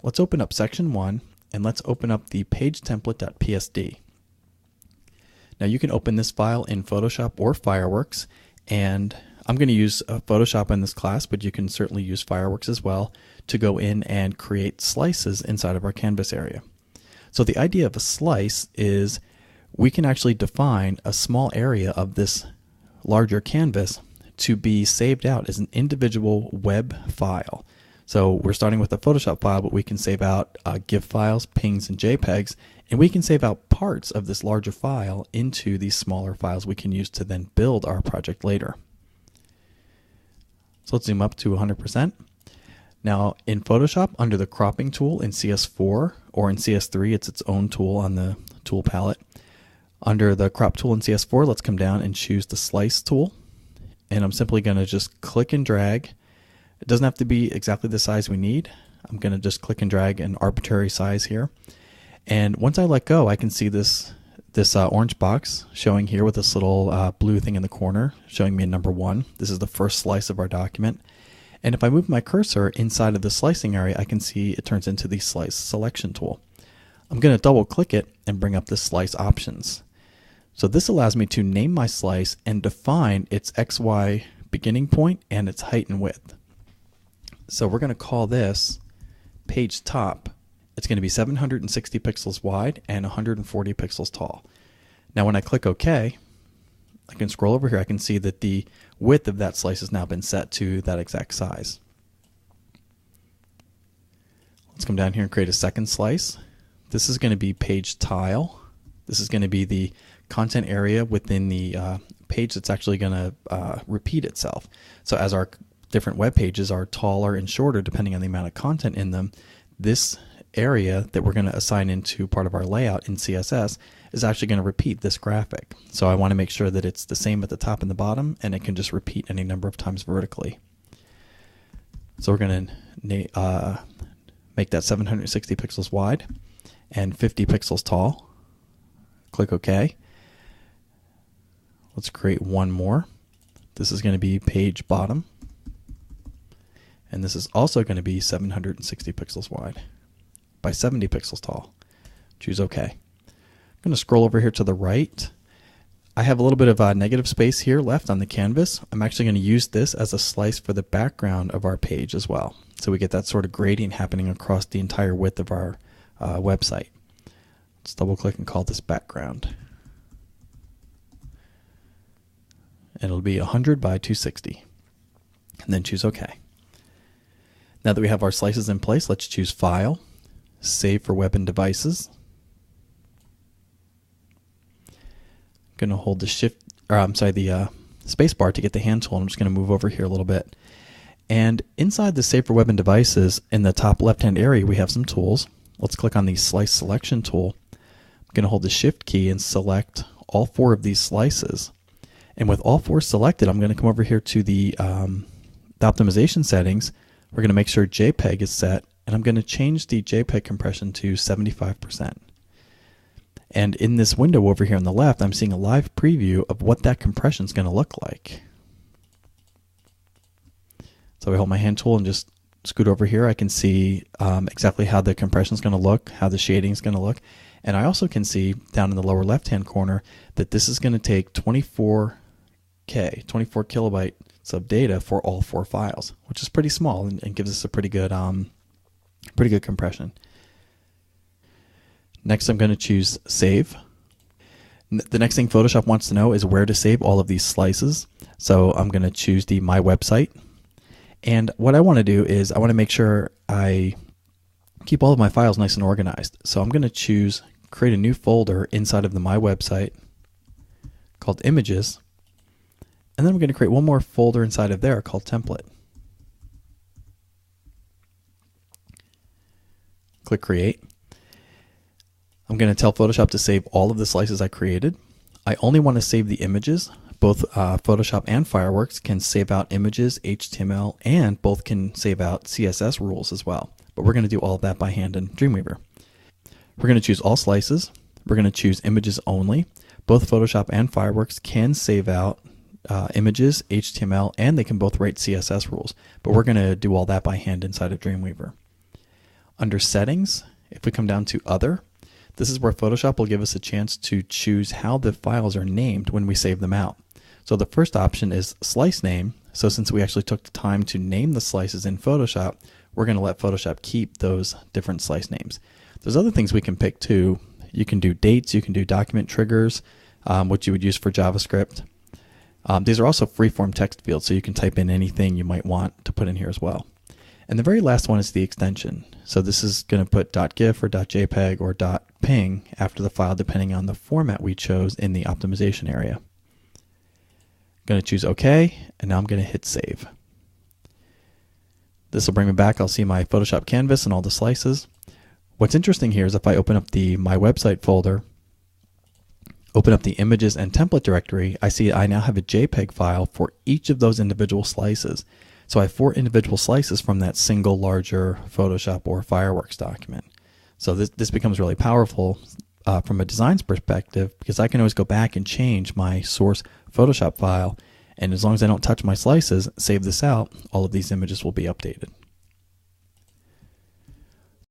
Let's open up section 1 and let's open up the page template.psd. Now you can open this file in Photoshop or Fireworks, and I'm going to use Photoshop in this class, but you can certainly use Fireworks as well to go in and create slices inside of our canvas area. So the idea of a slice is we can actually define a small area of this larger canvas to be saved out as an individual web file. So we're starting with a Photoshop file, but we can save out GIF files, PNGs, and JPEGs, and we can save out parts of this larger file into these smaller files we can use to then build our project later. So let's zoom up to 100%. Now in Photoshop, under the cropping tool in CS4 or in CS3, it's its own tool on the tool palette. Under the crop tool in CS4, let's come down and choose the slice tool. And I'm simply going to just click and drag. It doesn't have to be exactly the size we need. I'm going to just click and drag an arbitrary size here. And once I let go, I can see this orange box showing here with this little blue thing in the corner showing me a number 1. This is the first slice of our document. And if I move my cursor inside of the slicing area, I can see it turns into the slice selection tool. I'm going to double click it and bring up the slice options. So this allows me to name my slice and define its XY beginning point and its height and width. So we're going to call this page top. It's going to be 760 pixels wide and 140 pixels tall. Now when I click OK, I can scroll over here. I can see that the width of that slice has now been set to that exact size. Let's come down here and create a second slice. This is going to be page tile. This is going to be the content area within the page that's actually going to repeat itself. So as our different web pages are taller and shorter depending on the amount of content in them, this area that we're going to assign into part of our layout in CSS is actually going to repeat this graphic. So I want to make sure that it's the same at the top and the bottom, and it can just repeat any number of times vertically. So we're going to make that 760 pixels wide and 50 pixels tall. Click OK. Let's create one more. This is going to be page bottom. And this is also going to be 760 pixels wide by 70 pixels tall. Choose OK. I'm going to scroll over here to the right. I have a little bit of negative space here left on the canvas. I'm actually going to use this as a slice for the background of our page as well. So we get that sort of gradient happening across the entire width of our website. Let's double click and call this background. And it'll be 100 by 260. And then choose OK. Now that we have our slices in place, let's choose File, Save for Web and Devices. I'm going to hold the space bar to get the hand tool. I'm just going to move over here a little bit. And inside the Save for Web and Devices, in the top left-hand area, we have some tools. Let's click on the Slice Selection tool. I'm going to hold the Shift key and select all 4 of these slices. And with all 4 selected, I'm going to come over here to the optimization settings. We're going to make sure JPEG is set, and I'm going to change the JPEG compression to 75%. And in this window over here on the left, I'm seeing a live preview of what that compression is going to look like. So I hold my hand tool and just scoot over here. I can see exactly how the compression is going to look, how the shading is going to look. And I also can see down in the lower left-hand corner that this is going to take 24 kilobytes of data for all 4 files, which is pretty small and gives us a pretty good compression. Next, I'm going to choose Save. The next thing Photoshop wants to know is where to save all of these slices. So I'm going to choose the My Website. And what I want to do is I want to make sure I keep all of my files nice and organized. So I'm going to choose create a new folder inside of the My Website called Images. And then I'm going to create one more folder inside of there called Template. Click Create. I'm going to tell Photoshop to save all of the slices I created. I only want to save the images. Both Photoshop and Fireworks can save out images, HTML, and both can save out CSS rules as well. But we're going to do all of that by hand in Dreamweaver. We're going to choose all slices. We're going to choose images only. Both Photoshop and Fireworks can save out images, HTML, and they can both write CSS rules. But we're going to do all that by hand inside of Dreamweaver. Under Settings, if we come down to Other, this is where Photoshop will give us a chance to choose how the files are named when we save them out. So the first option is Slice Name. So since we actually took the time to name the slices in Photoshop, we're going to let Photoshop keep those different slice names. There's other things we can pick too. You can do dates, you can do document triggers, which you would use for JavaScript. These are also freeform text fields, so you can type in anything you might want to put in here as well. And the very last one is the extension. So this is going to put .gif or .jpeg or .png after the file depending on the format we chose in the optimization area. I'm going to choose OK, and now I'm going to hit Save. This will bring me back. I'll see my Photoshop canvas and all the slices. What's interesting here is if I open up the My Website folder, open up the Images and Template directory, I see I now have a JPEG file for each of those individual slices. So I have 4 individual slices from that single larger Photoshop or Fireworks document. So this becomes really powerful from a design perspective, because I can always go back and change my source Photoshop file, and as long as I don't touch my slices, save this out, all of these images will be updated.